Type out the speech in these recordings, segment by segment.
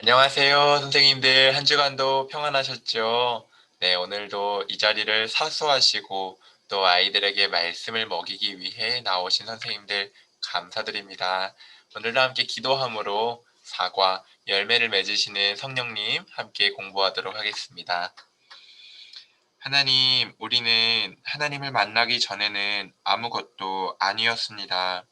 안녕하세요, 선생님들. 한 주간도 평안하셨죠? 네, 오늘도 이 자리를 사수하시고 또 아이들에게 말씀을 먹이기 위해 나오신 선생님들 감사드립니다. 오늘도 함께 기도함으로 사과, 열매를 맺으시는 성령님 함께 공부하도록 하겠습니다. 하나님, 우리는 하나님을 만나기 전에는 아무것도 아니었습니다.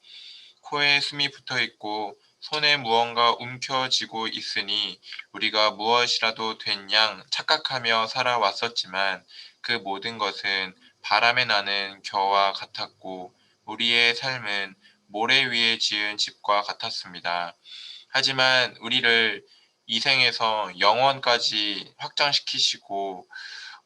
코에 숨이 붙어 있고 손에 무언가 움켜쥐고 있으니 우리가 무엇이라도 된 양 착각하며 살아왔었지만 그 모든 것은 바람에 나는 겨와 같았고 우리의 삶은 모래 위에 지은 집과 같았습니다. 하지만 우리를 이 생에서 영원까지 확장시키시고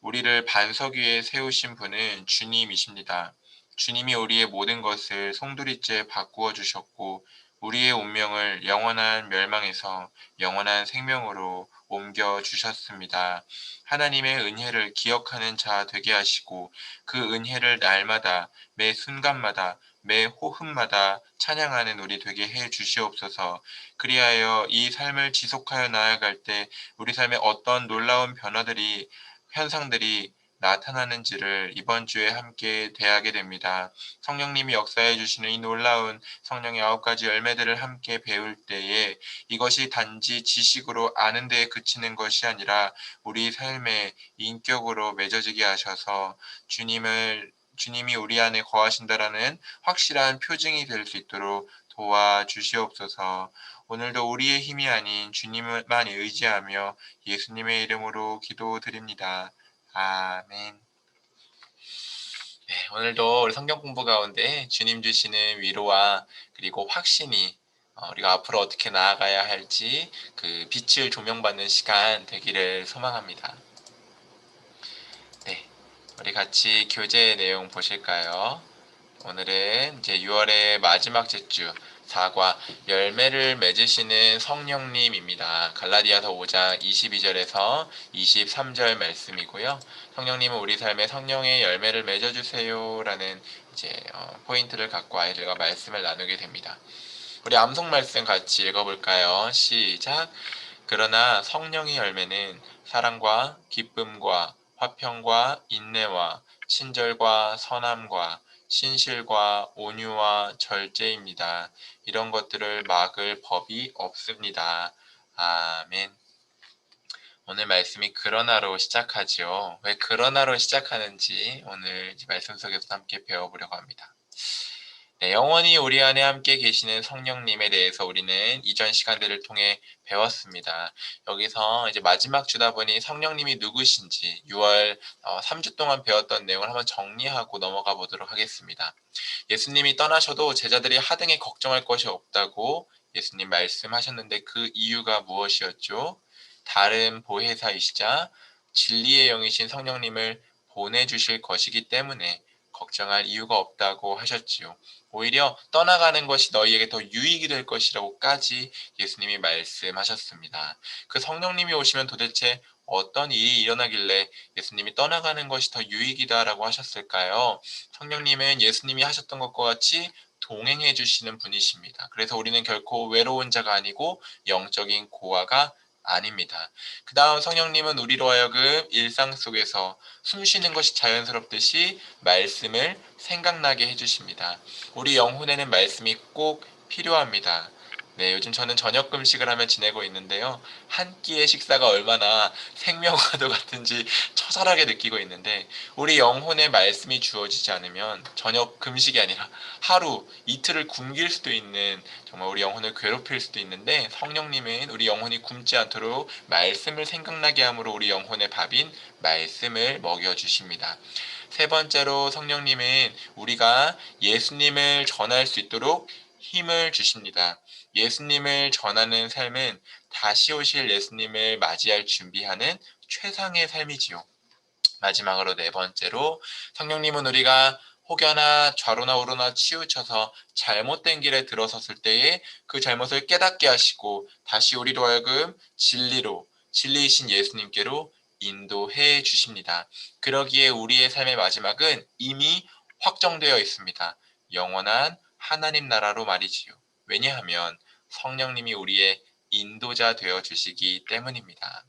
우리를 반석 위에 세우신 분은 주님이십니다. 주님이 우리의 모든 것을 송두리째 바꾸어 주셨고 우리의 운명을 영원한 멸망에서 영원한 생명으로 옮겨 주셨습니다. 하나님의 은혜를 기억하는 자 되게 하시고 그 은혜를 날마다 매 순간마다 매 호흡마다 찬양하는 우리 되게 해 주시옵소서. 그리하여 이 삶을 지속하여 나아갈 때 우리 삶에 어떤 놀라운 변화들이 현상들이 나타나는지를 이번 주에 함께 대하게 됩니다. 성령님이 역사해 주시는 이 놀라운 성령의 9가지 열매들을 함께 배울 때에 이것이 단지 지식으로 아는 데에 그치는 것이 아니라 우리 삶의 인격으로 맺어지게 하셔서 주님이 우리 안에 거하신다라는 확실한 표징이 될 수 있도록 도와주시옵소서. 오늘도 우리의 힘이 아닌 주님만 의지하며 예수님의 이름으로 기도드립니다. 아멘. 네, 오늘도 우리 성경 공부 가운데 주님 주시는 위로와 그리고 확신이 우리가 앞으로 어떻게 나아가야 할지 그 빛을 조명받는 시간 되기를 소망합니다. 네, 우리 같이 교재 내용 보실까요? 오늘은 이제 6월의 마지막 제주 사과 열매를 맺으시는 성령님입니다. 갈라디아서 5장 22절에서 23절 말씀이고요. 성령님은 우리 삶에 성령의 열매를 맺어주세요라는 이제 포인트를 갖고 아이들과 말씀을 나누게 됩니다. 우리 암송 말씀 같이 읽어볼까요? 시작. 그러나 성령의 열매는 사랑과 기쁨과 화평과 인내와 친절과 선함과 신실과 온유와 절제입니다. 이런 것들을 막을 법이 없습니다. 아멘. 오늘 말씀이 그러나로 시작하지요. 왜 그러나로 시작하는지 오늘 이 말씀 속에서 함께 배워보려고 합니다. 네, 영원히 우리 안에 함께 계시는 성령님에 대해서 우리는 이전 시간들을 통해 배웠습니다. 여기서 이제 마지막 주다 보니 성령님이 누구신지 6월 3주 동안 배웠던 내용을 한번 정리하고 넘어가 보도록 하겠습니다. 예수님이 떠나셔도 제자들이 하등에 걱정할 것이 없다고 예수님 말씀하셨는데 그 이유가 무엇이었죠? 다른 보혜사이시자 진리의 영이신 성령님을 보내주실 것이기 때문에 걱정할 이유가 없다고 하셨지요. 오히려 떠나가는 것이 너희에게 더 유익이 될 것이라고까지 예수님이 말씀하셨습니다. 그 성령님이 오시면 도대체 어떤 일이 일어나길래 예수님이 떠나가는 것이 더 유익이다라고 하셨을까요? 성령님은 예수님이 하셨던 것과 같이 동행해 주시는 분이십니다. 그래서 우리는 결코 외로운 자가 아니고 영적인 고아가 아닙니다. 그 다음 성령님은 우리로 하여금 일상 속에서 숨 쉬는 것이 자연스럽듯이 말씀을 생각나게 해주십니다. 우리 영혼에는 말씀이 꼭 필요합니다. 네, 요즘 저는 저녁 금식을 하며 지내고 있는데요. 한 끼의 식사가 얼마나 생명과도 같은지 처절하게 느끼고 있는데 우리 영혼에 말씀이 주어지지 않으면 저녁 금식이 아니라 하루, 이틀을 굶길 수도 있는 정말 우리 영혼을 괴롭힐 수도 있는데 성령님은 우리 영혼이 굶지 않도록 말씀을 생각나게 함으로 우리 영혼의 밥인 말씀을 먹여주십니다. 세 번째로 성령님은 우리가 예수님을 전할 수 있도록 힘을 주십니다. 예수님을 전하는 삶은 다시 오실 예수님을 맞이할 준비하는 최상의 삶이지요. 마지막으로 네 번째로 성령님은 우리가 혹여나 좌로나 우로나 치우쳐서 잘못된 길에 들어섰을 때에 그 잘못을 깨닫게 하시고 다시 우리로 하여금 진리로 진리이신 예수님께로 인도해 주십니다. 그러기에 우리의 삶의 마지막은 이미 확정되어 있습니다. 영원한 하나님 나라로 말이지요. 왜냐하면 성령님이 우리의 인도자 되어 주시기 때문입니다.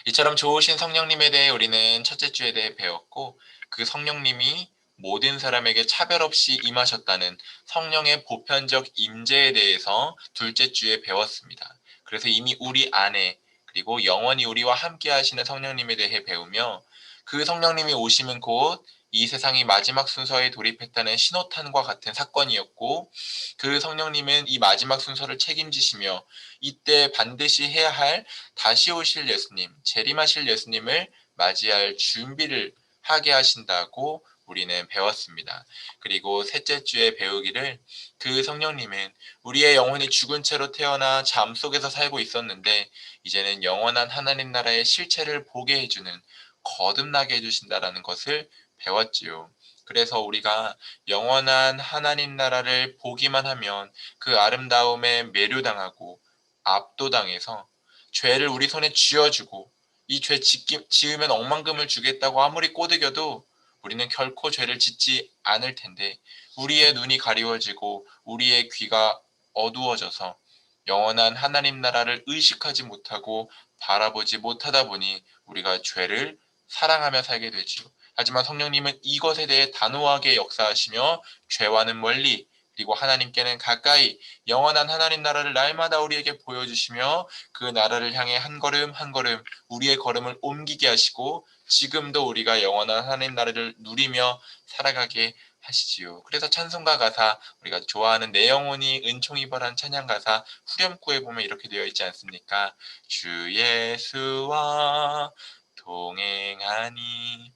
이처럼 좋으신 성령님에 대해 우리는 첫째 주에 대해 배웠고, 그 성령님이 모든 사람에게 차별 없이 임하셨다는 성령의 보편적 임재에 대해서 둘째 주에 배웠습니다. 그래서 이미 우리 안에, 그리고 영원히 우리와 함께 하시는 성령님에 대해 배우며, 그 성령님이 오시면 곧 이 세상이 마지막 순서에 돌입했다는 신호탄과 같은 사건이었고, 그 성령님은 이 마지막 순서를 책임지시며 이때 반드시 해야 할 다시 오실 예수님, 재림하실 예수님을 맞이할 준비를 하게 하신다고 우리는 배웠습니다. 그리고 셋째 주에 배우기를, 그 성령님은 우리의 영혼이 죽은 채로 태어나 잠 속에서 살고 있었는데 이제는 영원한 하나님 나라의 실체를 보게 해주는, 거듭나게 해주신다라는 것을 배웠지요. 그래서 우리가 영원한 하나님 나라를 보기만 하면 그 아름다움에 매료당하고 압도당해서 죄를 우리 손에 쥐어주고, 이 죄 지으면 억만금을 주겠다고 아무리 꼬드겨도 우리는 결코 죄를 짓지 않을 텐데, 우리의 눈이 가리워지고 우리의 귀가 어두워져서 영원한 하나님 나라를 의식하지 못하고 바라보지 못하다 보니 우리가 죄를 사랑하며 살게 되지요. 하지만 성령님은 이것에 대해 단호하게 역사하시며 죄와는 멀리, 그리고 하나님께는 가까이 영원한 하나님 나라를 날마다 우리에게 보여주시며 그 나라를 향해 한 걸음 한 걸음 우리의 걸음을 옮기게 하시고, 지금도 우리가 영원한 하나님 나라를 누리며 살아가게 하시지요. 그래서 찬송가 가사, 우리가 좋아하는 내 영혼이 은총이 벌한 찬양 가사 후렴구에 보면 이렇게 되어 있지 않습니까? 주 예수와 동행하니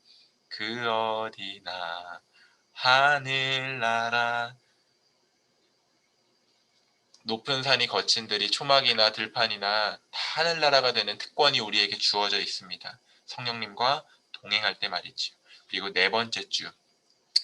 그 어디나 하늘나라, 높은 산이 거친 들이 초막이나 들판이나 다 하늘나라가 되는 특권이 우리에게 주어져 있습니다. 성령님과 동행할 때 말이지요. 그리고 네 번째 주,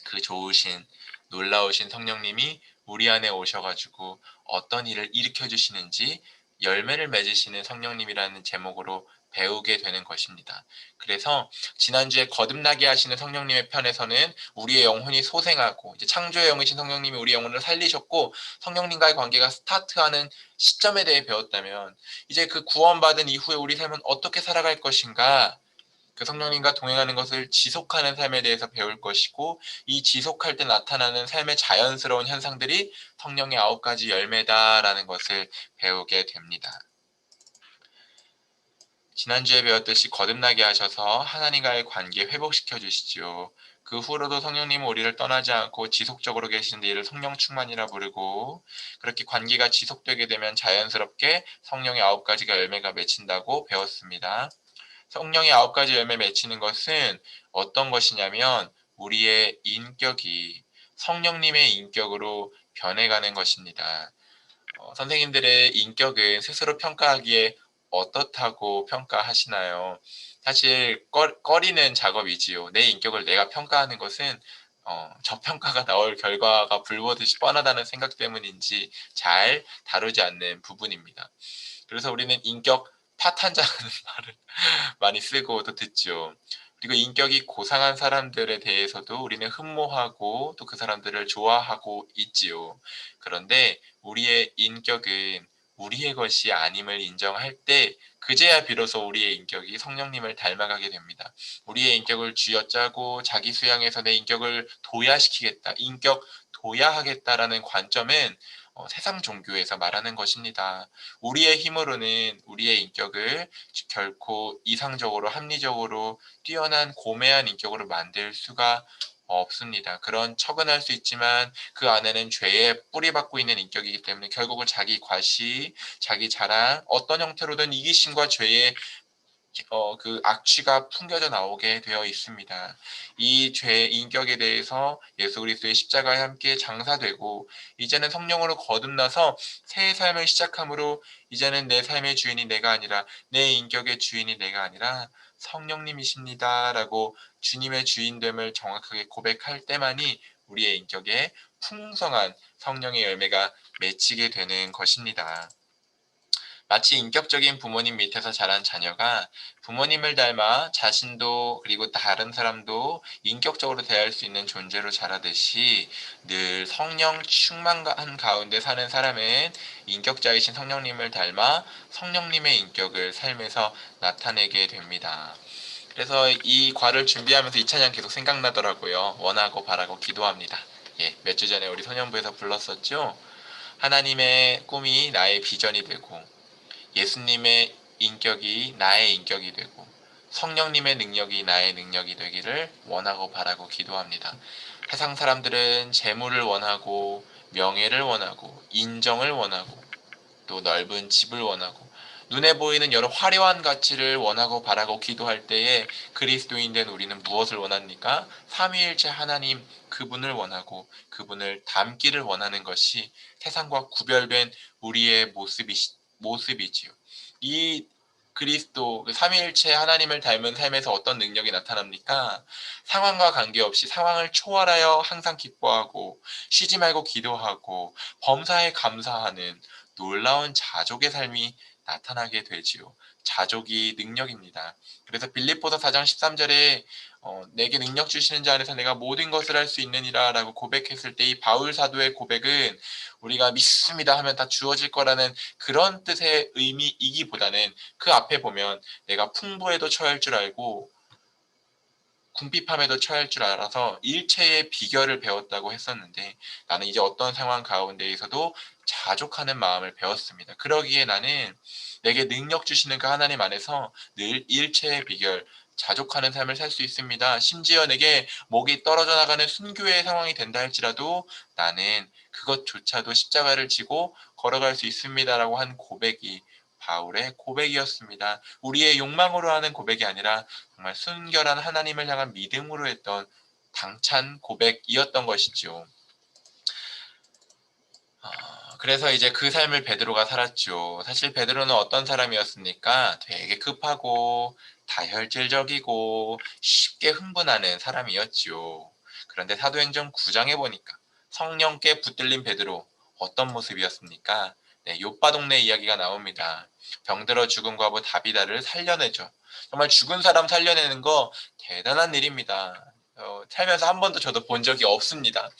그 좋으신 놀라우신 성령님이 우리 안에 오셔가지고 어떤 일을 일으켜 주시는지 열매를 맺으시는 성령님이라는 제목으로 배우게 되는 것입니다. 그래서 지난주에 거듭나게 하시는 성령님의 편에서는 우리의 영혼이 소생하고, 이제 창조의 영이신 성령님이 우리 영혼을 살리셨고 성령님과의 관계가 스타트하는 시점에 대해 배웠다면, 이제 그 구원받은 이후에 우리 삶은 어떻게 살아갈 것인가, 그 성령님과 동행하는 것을 지속하는 삶에 대해서 배울 것이고, 이 지속할 때 나타나는 삶의 자연스러운 현상들이 성령의 9가지 열매다라는 것을 배우게 됩니다. 지난주에 배웠듯이 거듭나게 하셔서 하나님과의 관계 회복시켜 주시지요. 그 후로도 성령님은 우리를 떠나지 않고 지속적으로 계시는데 이를 성령 충만이라 부르고, 그렇게 관계가 지속되게 되면 자연스럽게 성령의 9가지가 열매가 맺힌다고 배웠습니다. 성령의 9가지 열매 맺히는 것은 어떤 것이냐면, 우리의 인격이 성령님의 인격으로 변해가는 것입니다. 선생님들의 인격은 스스로 평가하기에 어떻다고 평가하시나요? 사실 꺼리는 작업이지요. 내 인격을 내가 평가하는 것은 저평가가 나올 결과가 불보듯이 뻔하다는 생각 때문인지 잘 다루지 않는 부분입니다. 그래서 우리는 인격 파탄자라는 말을 많이 쓰고 또 듣죠. 그리고 인격이 고상한 사람들에 대해서도 우리는 흠모하고 또 그 사람들을 좋아하고 있지요. 그런데 우리의 인격은 우리의 것이 아님을 인정할 때 그제야 비로소 우리의 인격이 성령님을 닮아가게 됩니다. 우리의 인격을 쥐어짜고 자기 수양해서 내 인격을 도야시키겠다, 인격 도야하겠다라는 관점은 세상 종교에서 말하는 것입니다. 우리의 힘으로는 우리의 인격을 결코 이상적으로 합리적으로 뛰어난 고매한 인격으로 만들 수가 없습니다. 그런 척은 할 수 있지만 그 안에는 죄에 뿌리박고 있는 인격이기 때문에 결국은 자기 과시, 자기 자랑, 어떤 형태로든 이기심과 죄의 그 악취가 풍겨져 나오게 되어 있습니다. 이 죄의 인격에 대해서 예수 그리스도의 십자가에 함께 장사되고, 이제는 성령으로 거듭나서 새 삶을 시작함으로 이제는 내 삶의 주인이 내가 아니라, 내 인격의 주인이 내가 아니라 성령님이십니다라고 주님의 주인됨을 정확하게 고백할 때만이 우리의 인격에 풍성한 성령의 열매가 맺히게 되는 것입니다. 마치 인격적인 부모님 밑에서 자란 자녀가 부모님을 닮아 자신도 그리고 다른 사람도 인격적으로 대할 수 있는 존재로 자라듯이 늘 성령 충만한 가운데 사는 사람은 인격자이신 성령님을 닮아 성령님의 인격을 삶에서 나타내게 됩니다. 그래서 이 과를 준비하면서 이 찬양 계속 생각나더라고요. 원하고 바라고 기도합니다. 예, 몇 주 전에 우리 소년부에서 불렀었죠. 하나님의 꿈이 나의 비전이 되고 예수님의 인격이 나의 인격이 되고 성령님의 능력이 나의 능력이 되기를 원하고 바라고 기도합니다. 세상 사람들은 재물을 원하고 명예를 원하고 인정을 원하고 또 넓은 집을 원하고 눈에 보이는 여러 화려한 가치를 원하고 바라고 기도할 때에 그리스도인 된 우리는 무엇을 원합니까? 삼위일체 하나님 그분을 원하고 그분을 닮기를 원하는 것이 세상과 구별된 우리의 모습이지요. 이 그리스도 삼위일체 하나님을 닮은 삶에서 어떤 능력이 나타납니까? 상황과 관계없이 상황을 초월하여 항상 기뻐하고 쉬지 말고 기도하고 범사에 감사하는 놀라운 자족의 삶이 나타나게 되지요. 자족이 능력입니다. 그래서 빌립보서 4장 13절에 내게 능력 주시는 자 안에서 내가 모든 것을 할 수 있느니라 라고 고백했을 때 이 바울 사도의 고백은 우리가 믿습니다 하면 다 주어질 거라는 그런 뜻의 의미이기보다는 그 앞에 보면 내가 풍부에도 처할 줄 알고 궁핍함에도 처할 줄 알아서 일체의 비결을 배웠다고 했었는데 나는 이제 어떤 상황 가운데에서도 자족하는 마음을 배웠습니다. 그러기에 나는 내게 능력 주시는 그 하나님 안에서 늘 일체의 비결, 자족하는 삶을 살 수 있습니다. 심지어 내게 목이 떨어져 나가는 순교의 상황이 된다 할지라도 나는 그것조차도 십자가를 지고 걸어갈 수 있습니다라고 한 고백이 바울의 고백이었습니다. 우리의 욕망으로 하는 고백이 아니라 정말 순결한 하나님을 향한 믿음으로 했던 당찬 고백이었던 것이죠. 그래서 이제 그 삶을 베드로가 살았죠. 사실 베드로는 어떤 사람이었습니까? 되게 급하고 다혈질적이고 쉽게 흥분하는 사람이었죠. 그런데 사도행전 9장에 보니까 성령께 붙들린 베드로 어떤 모습이었습니까? 네, 요빠 동네 이야기가 나옵니다. 병들어 죽은 과부 다비다를 살려내죠. 정말 죽은 사람 살려내는 거 대단한 일입니다. 살면서 한 번도 저도 본 적이 없습니다.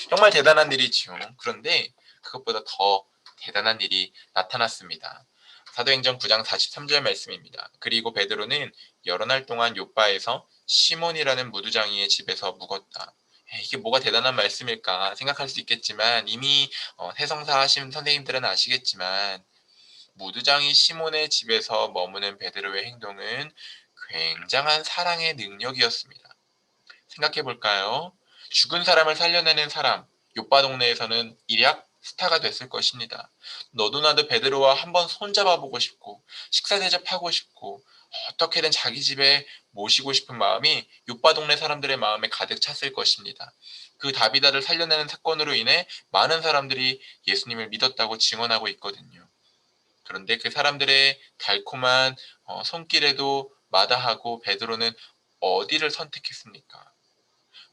정말 대단한 일이지요. 그런데 그것보다 더 대단한 일이 나타났습니다. 사도행전 9장 43절 말씀입니다. 그리고 베드로는 여러 날 동안 요바에서 시몬이라는 무두장이의 집에서 묵었다. 이게 뭐가 대단한 말씀일까 생각할 수 있겠지만 이미 해성사 하신 선생님들은 아시겠지만 무두장이 시몬의 집에서 머무는 베드로의 행동은 굉장한 사랑의 능력이었습니다. 생각해 볼까요? 죽은 사람을 살려내는 사람, 요빠 동네에서는 일약 스타가 됐을 것입니다. 너도 나도 베드로와 한번 손잡아 보고 싶고 식사 대접하고 싶고 어떻게든 자기 집에 모시고 싶은 마음이 요빠 동네 사람들의 마음에 가득 찼을 것입니다. 그 다비다를 살려내는 사건으로 인해 많은 사람들이 예수님을 믿었다고 증언하고 있거든요. 그런데 그 사람들의 달콤한 손길에도 마다하고 베드로는 어디를 선택했습니까?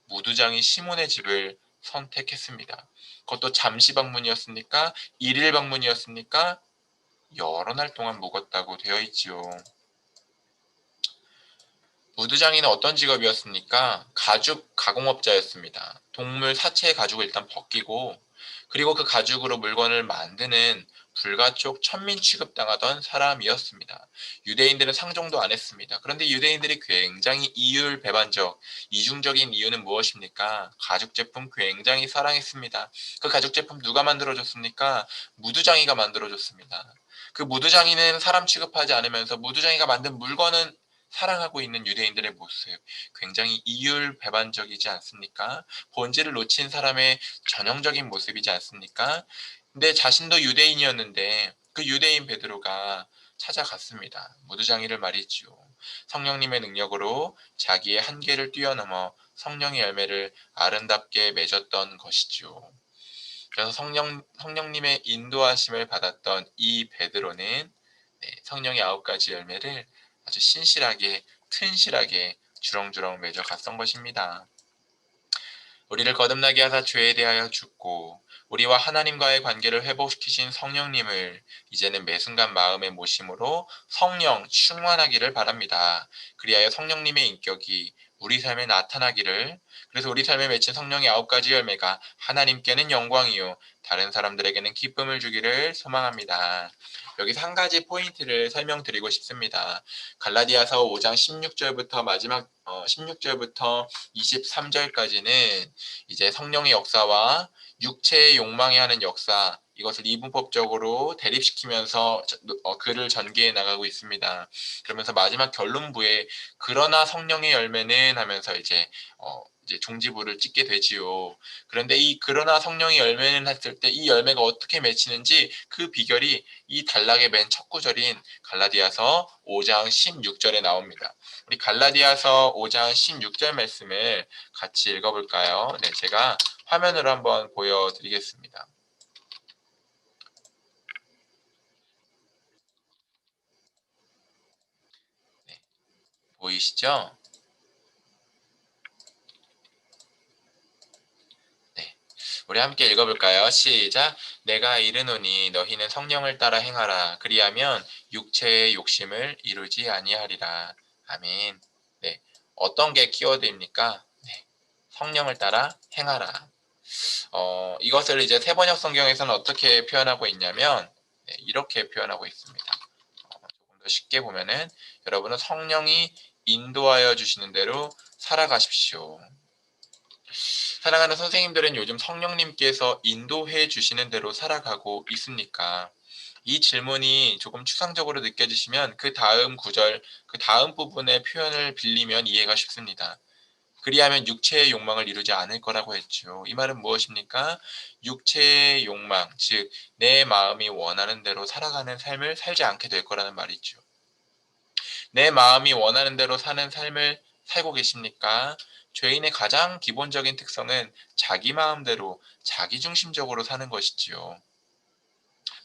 무두장이 시몬의 집을 선택했습니다. 그것도 잠시 방문이었습니까? 일일 방문이었습니까? 여러 날 동안 묵었다고 되어 있지요. 무두장이는 어떤 직업이었습니까? 가죽 가공업자였습니다. 동물 사체 가죽을 일단 벗기고 그리고 그 가죽으로 물건을 만드는 불가촉 천민 취급당하던 사람이었습니다. 유대인들은 상종도 안 했습니다. 그런데 유대인들이 굉장히 이율 배반적, 이중적인 이유는 무엇입니까? 가죽 제품 굉장히 사랑했습니다. 그 가죽 제품 누가 만들어줬습니까? 무두장이가 만들어줬습니다. 그 무두장이는 사람 취급하지 않으면서 무두장이가 만든 물건은 사랑하고 있는 유대인들의 모습, 굉장히 이율 배반적이지 않습니까? 본질을 놓친 사람의 전형적인 모습이지 않습니까? 근데 자신도 유대인이었는데 그 유대인 베드로가 찾아갔습니다. 무두장이를 말이지요. 성령님의 능력으로 자기의 한계를 뛰어넘어 성령의 열매를 아름답게 맺었던 것이지요. 그래서 성령님의 인도하심을 받았던 이 베드로는 성령의 9가지 열매를 아주 신실하게 튼실하게 주렁주렁 맺어 갔던 것입니다. 우리를 거듭나게 하사 죄에 대하여 죽고 우리와 하나님과의 관계를 회복시키신 성령님을 이제는 매 순간 마음에 모심으로 성령 충만하기를 바랍니다. 그리하여 성령님의 인격이 우리 삶에 나타나기를, 그래서 우리 삶에 맺힌 성령의 9가지 열매가 하나님께는 영광이요 다른 사람들에게는 기쁨을 주기를 소망합니다. 여기서 한 가지 포인트를 설명드리고 싶습니다. 갈라디아서 5장 16절부터 마지막 16절부터 23절까지는 이제 성령의 역사와 육체의 욕망이 하는 역사, 이것을 이분법적으로 대립시키면서 글을 전개해 나가고 있습니다. 그러면서 마지막 결론부에 그러나 성령의 열매는 하면서 이제 종지부를 찍게 되지요. 그런데 이 그러나 성령의 열매는 했을 때 이 열매가 어떻게 맺히는지 그 비결이 이 단락의 맨 첫 구절인 갈라디아서 5장 16절에 나옵니다. 우리 갈라디아서 5장 16절 말씀을 같이 읽어볼까요? 네, 제가 화면으로 한번 보여드리겠습니다. 네, 보이시죠? 네, 우리 함께 읽어볼까요? 시작! 내가 이르노니 너희는 성령을 따라 행하라. 그리하면 육체의 욕심을 이루지 아니하리라. 아멘. 네, 어떤 게 키워드입니까? 네, 성령을 따라 행하라. 이것을 이제 세번역 성경에서는 어떻게 표현하고 있냐면 네, 이렇게 표현하고 있습니다. 조금 더 쉽게 보면은 여러분은 성령이 인도하여 주시는 대로 살아가십시오. 사랑하는 선생님들은 요즘 성령님께서 인도해 주시는 대로 살아가고 있습니까? 이 질문이 조금 추상적으로 느껴지시면 그 다음 구절, 그 다음 부분의 표현을 빌리면 이해가 쉽습니다. 그리하면 육체의 욕망을 이루지 않을 거라고 했죠. 이 말은 무엇입니까? 육체의 욕망, 즉 내 마음이 원하는 대로 살아가는 삶을 살지 않게 될 거라는 말이죠. 내 마음이 원하는 대로 사는 삶을 살고 계십니까? 죄인의 가장 기본적인 특성은 자기 마음대로 자기중심적으로 사는 것이지요.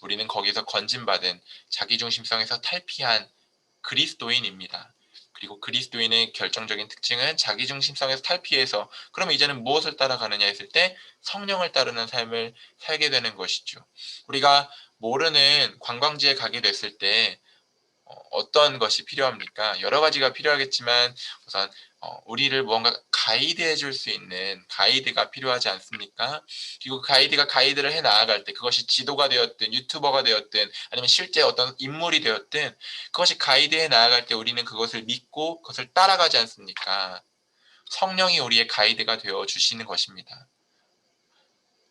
우리는 거기서 건진받은 자기중심성에서 탈피한 그리스도인입니다. 그리고 그리스도인의 결정적인 특징은 자기중심성에서 탈피해서 그럼 이제는 무엇을 따라가느냐 했을 때 성령을 따르는 삶을 살게 되는 것이죠. 우리가 모르는 관광지에 가게 됐을 때 어떤 것이 필요합니까? 여러 가지가 필요하겠지만 우선 우리를 무언가 가이드해 줄 수 있는 가이드가 필요하지 않습니까? 그리고 가이드가 가이드를 해 나아갈 때 그것이 지도가 되었든 유튜버가 되었든 아니면 실제 어떤 인물이 되었든 그것이 가이드해 나아갈 때 우리는 그것을 믿고 그것을 따라가지 않습니까? 성령이 우리의 가이드가 되어 주시는 것입니다.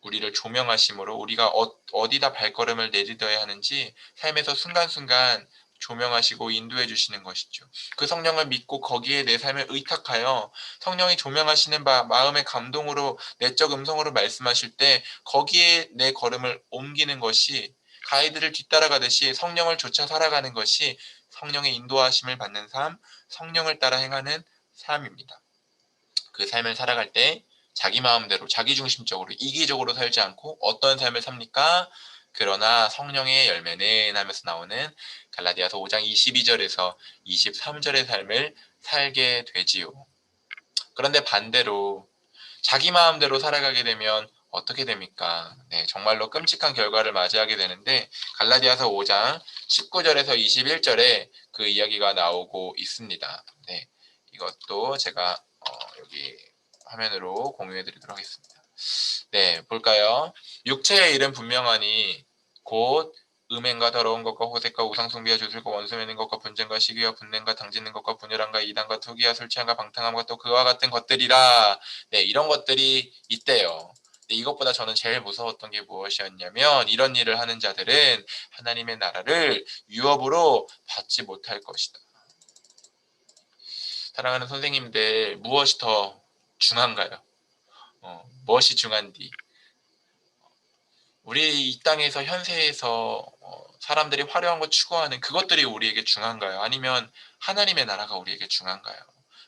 우리를 조명하심으로 우리가 어디다 발걸음을 내딛어야 하는지 삶에서 순간순간 조명하시고 인도해 주시는 것이죠. 그 성령을 믿고 거기에 내 삶을 의탁하여 성령이 조명하시는 바 마음의 감동으로 내적 음성으로 말씀하실 때 거기에 내 걸음을 옮기는 것이 가이드를 뒤따라가듯이 성령을 쫓아 살아가는 것이 성령의 인도하심을 받는 삶, 성령을 따라 행하는 삶입니다. 그 삶을 살아갈 때 자기 마음대로 자기중심적으로 이기적으로 살지 않고 어떤 삶을 삽니까? 그러나 성령의 열매는 하면서 나오는 갈라디아서 5장 22절에서 23절의 삶을 살게 되지요. 그런데 반대로 자기 마음대로 살아가게 되면 어떻게 됩니까? 네, 정말로 끔찍한 결과를 맞이하게 되는데 갈라디아서 5장 19절에서 21절에 그 이야기가 나오고 있습니다. 네, 이것도 제가 여기 화면으로 공유해 드리도록 하겠습니다. 네, 볼까요? 육체의 일은 분명하니 곧 음행과 더러운 것과 호색과 우상숭배와 주술과 원수 맺는 것과 분쟁과 시기와 분냄과 당짓는 것과 분열함과 이단과 투기와 술 취함과 방탕함과 또 그와 같은 것들이라. 네, 이런 것들이 있대요. 네, 이것보다 저는 제일 무서웠던 게 무엇이었냐면 이런 일을 하는 자들은 하나님의 나라를 유업으로 받지 못할 것이다. 사랑하는 선생님들, 무엇이 더 중한가요? 무엇이 중한디? 우리 이 땅에서 현세에서 사람들이 화려한 거 추구하는 그것들이 우리에게 중한가요? 아니면 하나님의 나라가 우리에게 중한가요?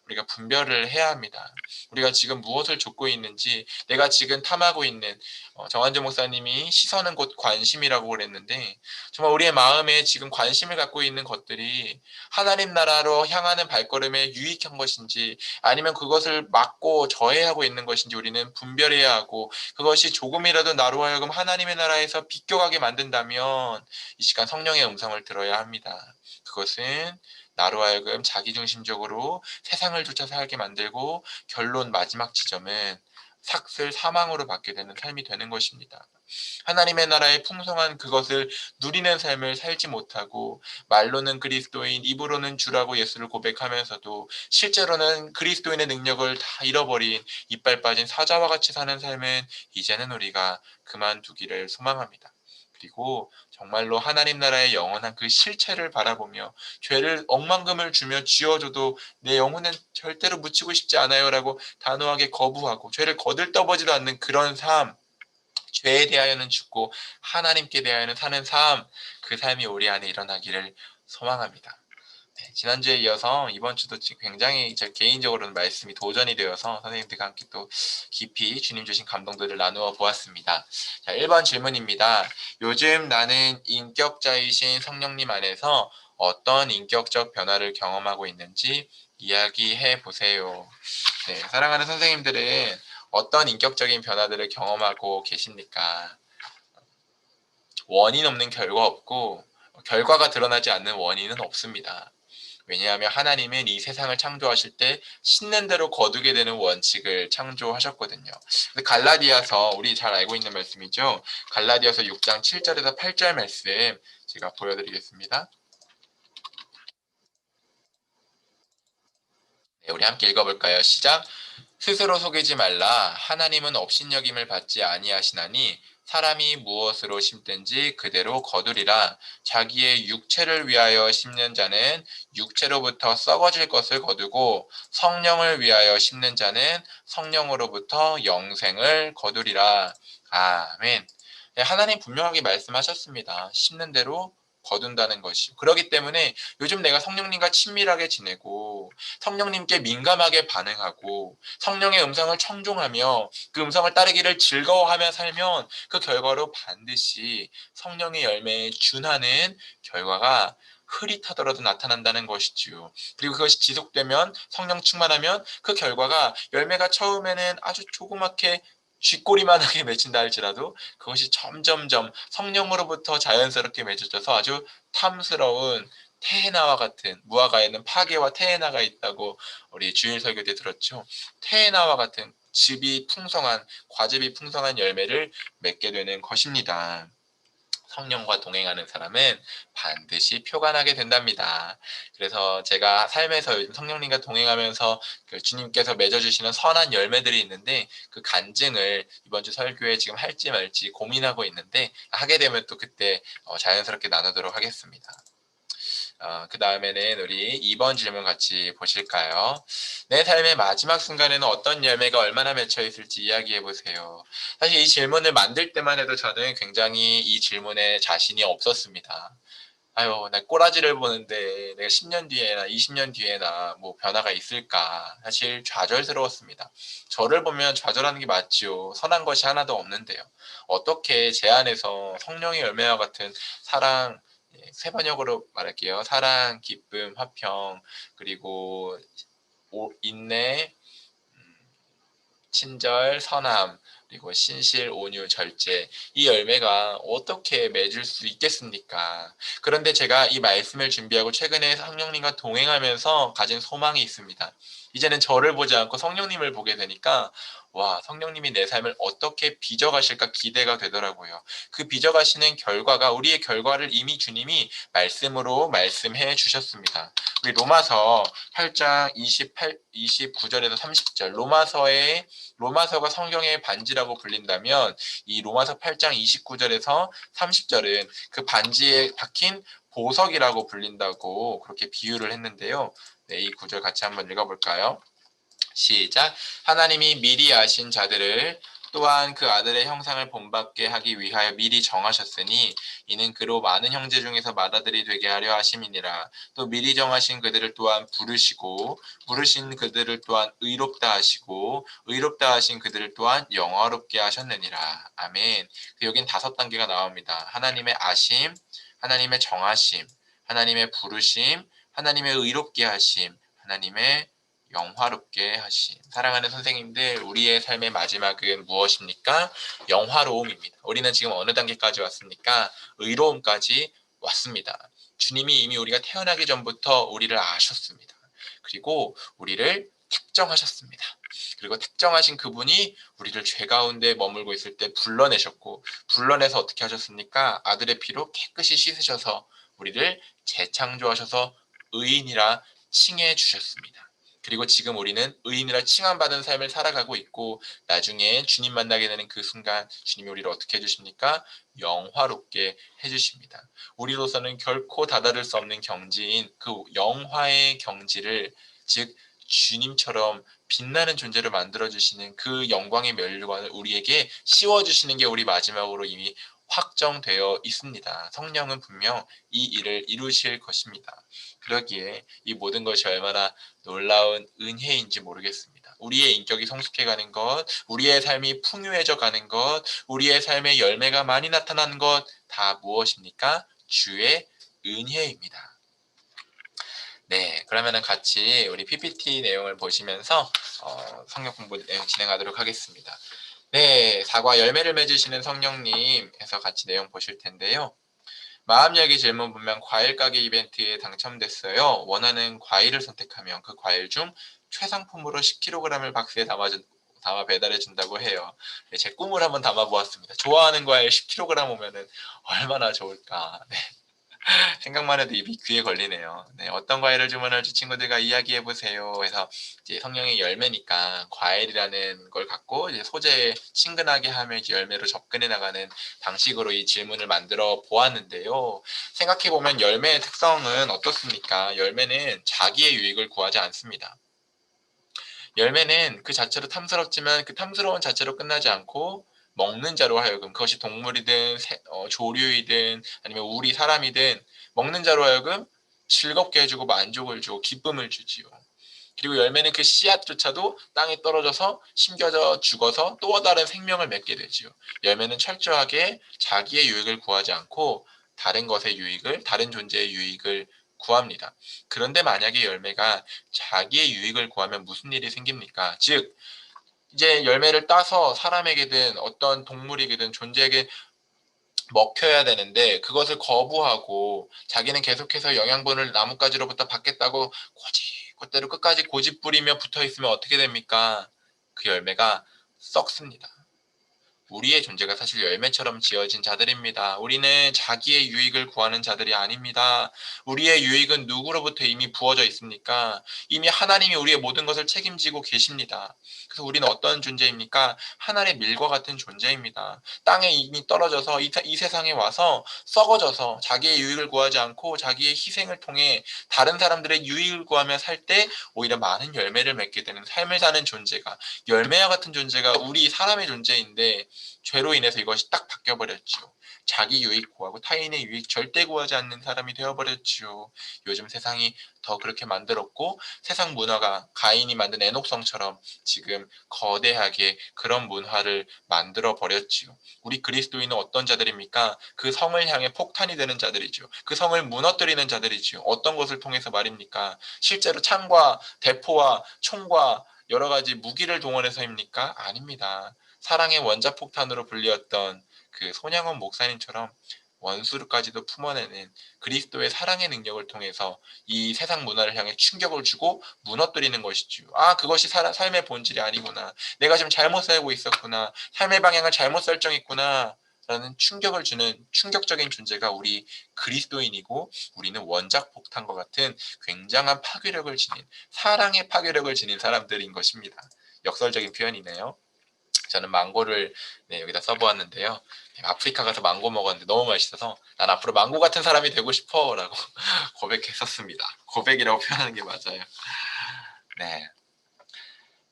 우리가 분별을 해야 합니다. 우리가 지금 무엇을 좇고 있는지, 내가 지금 탐하고 있는 정한재 목사님이 시선은 곧 관심이라고 그랬는데, 정말 우리의 마음에 지금 관심을 갖고 있는 것들이 하나님 나라로 향하는 발걸음에 유익한 것인지, 아니면 그것을 막고 저해하고 있는 것인지 우리는 분별해야 하고, 그것이 조금이라도 나로 하여금 하나님의 나라에서 비껴가게 만든다면 이 시간 성령의 음성을 들어야 합니다. 그것은 나로 하여금 자기중심적으로 세상을 쫓아 살게 만들고, 결론 마지막 지점은 삭슬 사망으로 받게 되는 삶이 되는 것입니다. 하나님의 나라의 풍성한 그것을 누리는 삶을 살지 못하고, 말로는 그리스도인, 입으로는 주라고 예수를 고백하면서도 실제로는 그리스도인의 능력을 다 잃어버린 이빨 빠진 사자와 같이 사는 삶은 이제는 우리가 그만두기를 소망합니다. 그리고 정말로 하나님 나라의 영원한 그 실체를 바라보며, 죄를 억만금을 주며 쥐어줘도 내 영혼은 절대로 묻히고 싶지 않아요 라고 단호하게 거부하고, 죄를 거들떠보지도 않는 그런 삶, 죄에 대하여는 죽고 하나님께 대하여는 사는 삶, 그 삶이 우리 안에 일어나기를 소망합니다. 네, 지난주에 이어서 이번 주도 굉장히 제 개인적으로는 말씀이 도전이 되어서 선생님들과 함께 또 깊이 주님 주신 감동들을 나누어 보았습니다. 자, 1번 질문입니다. 요즘 나는 인격자이신 성령님 안에서 어떤 인격적 변화를 경험하고 있는지 이야기해 보세요. 네, 사랑하는 선생님들은 어떤 인격적인 변화들을 경험하고 계십니까? 원인 없는 결과 없고, 결과가 드러나지 않는 원인은 없습니다. 왜냐하면 하나님은 이 세상을 창조하실 때 신는 대로 거두게 되는 원칙을 창조하셨거든요. 갈라디아서, 우리 잘 알고 있는 말씀이죠. 갈라디아서 6장 7절에서 8절 말씀 제가 보여드리겠습니다. 네, 우리 함께 읽어볼까요? 시작. 스스로 속이지 말라. 하나님은 업신여김을 받지 아니하시나니 사람이 무엇으로 심든지 그대로 거두리라. 자기의 육체를 위하여 심는 자는 육체로부터 썩어질 것을 거두고, 성령을 위하여 심는 자는 성령으로부터 영생을 거두리라. 아멘. 네, 하나님 분명하게 말씀하셨습니다. 심는 대로 거둔다는 것이. 그렇기 때문에 요즘 내가 성령님과 친밀하게 지내고, 성령님께 민감하게 반응하고, 성령의 음성을 청종하며 그 음성을 따르기를 즐거워하며 살면 그 결과로 반드시 성령의 열매에 준하는 결과가 흐릿하더라도 나타난다는 것이지요. 그리고 그것이 지속되면, 성령 충만하면 그 결과가, 열매가 처음에는 아주 조그맣게 쥐꼬리만하게 맺힌다 할지라도 그것이 점점점 성령으로부터 자연스럽게 맺어져서 아주 탐스러운 테헤나와 같은, 무화과에는 파게와 테헤나가 있다고 우리 주일 설교 때 들었죠. 테헤나와 같은 즙이 풍성한, 과즙이 풍성한 열매를 맺게 되는 것입니다. 성령과 동행하는 사람은 반드시 표가 나게 된답니다. 그래서 제가 삶에서 요즘 성령님과 동행하면서 그 주님께서 맺어주시는 선한 열매들이 있는데, 그 간증을 이번 주 설교에 지금 할지 말지 고민하고 있는데, 하게 되면 또 그때 자연스럽게 나누도록 하겠습니다. 그 다음에는 우리 2번 질문 같이 보실까요? 내 삶의 마지막 순간에는 어떤 열매가 얼마나 맺혀 있을지 이야기해 보세요. 사실 이 질문을 만들 때만 해도 저는 굉장히 이 질문에 자신이 없었습니다. 아유, 나 꼬라지를 보는데 내가 10년 뒤에나 20년 뒤에나 뭐 변화가 있을까? 사실 좌절스러웠습니다. 저를 보면 좌절하는 게 맞지요. 선한 것이 하나도 없는데요. 어떻게 제 안에서 성령의 열매와 같은 사랑, 세 번역으로 말할게요. 사랑, 기쁨, 화평, 그리고 인내, 친절, 선함, 그리고 신실, 온유, 절제, 이 열매가 어떻게 맺을 수 있겠습니까? 그런데 제가 이 말씀을 준비하고 최근에 성령님과 동행하면서 가진 소망이 있습니다. 이제는 저를 보지 않고 성령님을 보게 되니까, 와, 성령님이 내 삶을 어떻게 빚어가실까 기대가 되더라고요. 그 빚어가시는 결과가, 우리의 결과를 이미 주님이 말씀으로 말씀해 주셨습니다. 우리 로마서 8장 29절에서 30절, 로마서가 성경의 반지라고 불린다면, 이 로마서 8장 29절에서 30절은 그 반지에 박힌 보석이라고 불린다고 그렇게 비유를 했는데요. 네, 이 구절 같이 한번 읽어볼까요? 시작. 하나님이 미리 아신 자들을 또한 그 아들의 형상을 본받게 하기 위하여 미리 정하셨으니 이는 그로 많은 형제 중에서 맏아들이 되게 하려 하심이니라. 또 미리 정하신 그들을 또한 부르시고 부르신 그들을 또한 의롭다 하시고 의롭다 하신 그들을 또한 영화롭게 하셨느니라. 아멘. 여긴 5단계가 나옵니다. 하나님의 아심, 하나님의 정하심, 하나님의 부르심, 하나님의 의롭게 하심, 하나님의 영화롭게 하심. 사랑하는 선생님들, 우리의 삶의 마지막은 무엇입니까? 영화로움입니다. 우리는 지금 어느 단계까지 왔습니까? 의로움까지 왔습니다. 주님이 이미 우리가 태어나기 전부터 우리를 아셨습니다. 그리고 우리를 택정하셨습니다. 그리고 택정하신 그분이 우리를 죄 가운데 머물고 있을 때 불러내셨고, 불러내서 어떻게 하셨습니까? 아들의 피로 깨끗이 씻으셔서 우리를 재창조하셔서 의인이라 칭해 주셨습니다. 그리고 지금 우리는 의인이라 칭함받은 삶을 살아가고 있고, 나중에 주님 만나게 되는 그 순간 주님이 우리를 어떻게 해주십니까? 영화롭게 해주십니다. 우리로서는 결코 다다를 수 없는 경지인 그 영화의 경지를, 즉 주님처럼 빛나는 존재로 만들어주시는 그 영광의 면류관을 우리에게 씌워주시는 게 우리 마지막으로 이미 확정되어 있습니다. 성령은 분명 이 일을 이루실 것입니다. 그러기에 이 모든 것이 얼마나 놀라운 은혜인지 모르겠습니다. 우리의 인격이 성숙해가는 것, 우리의 삶이 풍요해져 가는 것, 우리의 삶의 열매가 많이 나타나는 것 다 무엇입니까? 주의 은혜입니다. 네, 그러면은 같이 우리 PPT 내용을 보시면서 성경 공부 내용 진행하도록 하겠습니다. 네, 사과 열매를 맺으시는 성령님 해서 같이 내용 보실 텐데요. 마음여기 질문 보면 과일 가게 이벤트에 당첨됐어요. 원하는 과일을 선택하면 그 과일 중 최상품으로 10kg을 박스에 담아 배달해 준다고 해요. 네, 제 꿈을 한번 담아 보았습니다. 좋아하는 과일 10kg 오면은 얼마나 좋을까. 네. 생각만 해도 입이 귀에 걸리네요. 네, 어떤 과일을 주문할지 친구들과 이야기해 보세요. 해서 이제 성령의 열매니까 과일이라는 걸 갖고 이제 소재에 친근하게 하면 이제 열매로 접근해 나가는 방식으로 이 질문을 만들어 보았는데요. 생각해 보면 열매의 특성은 어떻습니까? 열매는 자기의 유익을 구하지 않습니다. 열매는 그 자체로 탐스럽지만 그 탐스러운 자체로 끝나지 않고 먹는 자로 하여금, 그것이 동물이든 조류이든 아니면 우리 사람이든 먹는 자로 하여금 즐겁게 해주고 만족을 주고 기쁨을 주지요. 그리고 열매는 그 씨앗조차도 땅에 떨어져서 심겨져 죽어서 또 다른 생명을 맺게 되지요. 열매는 철저하게 자기의 유익을 구하지 않고 다른 것의 유익을, 다른 존재의 유익을 구합니다. 그런데 만약에 열매가 자기의 유익을 구하면 무슨 일이 생깁니까? 즉 이제 열매를 따서 사람에게든 어떤 동물에게든 존재에게 먹혀야 되는데 그것을 거부하고 자기는 계속해서 영양분을 나뭇가지로부터 받겠다고 곧대로 끝까지 고집 부리며 붙어 있으면 어떻게 됩니까? 그 열매가 썩습니다. 우리의 존재가 사실 열매처럼 지어진 자들입니다. 우리는 자기의 유익을 구하는 자들이 아닙니다. 우리의 유익은 누구로부터 이미 부어져 있습니까? 이미 하나님이 우리의 모든 것을 책임지고 계십니다. 그래서 우리는 어떤 존재입니까? 하늘의 밀과 같은 존재입니다. 땅에 이미 떨어져서 이 세상에 와서 썩어져서 자기의 유익을 구하지 않고 자기의 희생을 통해 다른 사람들의 유익을 구하며 살 때 오히려 많은 열매를 맺게 되는 삶을 사는 존재가, 열매와 같은 존재가 우리 사람의 존재인데 죄로 인해서 이것이 딱 바뀌어버렸지요. 자기 유익 구하고 타인의 유익 절대 구하지 않는 사람이 되어버렸지요. 요즘 세상이 더 그렇게 만들었고 세상 문화가 가인이 만든 애녹성처럼 지금 거대하게 그런 문화를 만들어 버렸지요. 우리 그리스도인은 어떤 자들입니까? 그 성을 향해 폭탄이 되는 자들이죠. 그 성을 무너뜨리는 자들이죠. 어떤 것을 통해서 말입니까? 실제로 창과 대포와 총과 여러 가지 무기를 동원해서입니까? 아닙니다. 사랑의 원자폭탄으로 불리웠던 그 손양원 목사님처럼 원수를까지도 품어내는 그리스도의 사랑의 능력을 통해서 이 세상 문화를 향해 충격을 주고 무너뜨리는 것이죠. 아, 그것이 삶의 본질이 아니구나. 내가 지금 잘못 살고 있었구나. 삶의 방향을 잘못 설정했구나. 라는 충격을 주는 충격적인 존재가 우리 그리스도인이고, 우리는 원자폭탄과 같은 굉장한 파괴력을 지닌, 사랑의 파괴력을 지닌 사람들인 것입니다. 역설적인 표현이네요. 저는 망고를 여기다 써보았는데요. 아프리카 가서 망고 먹었는데 너무 맛있어서 난 앞으로 망고 같은 사람이 되고 싶어 라고 고백했었습니다. 고백이라고 표현하는 게 맞아요. 네.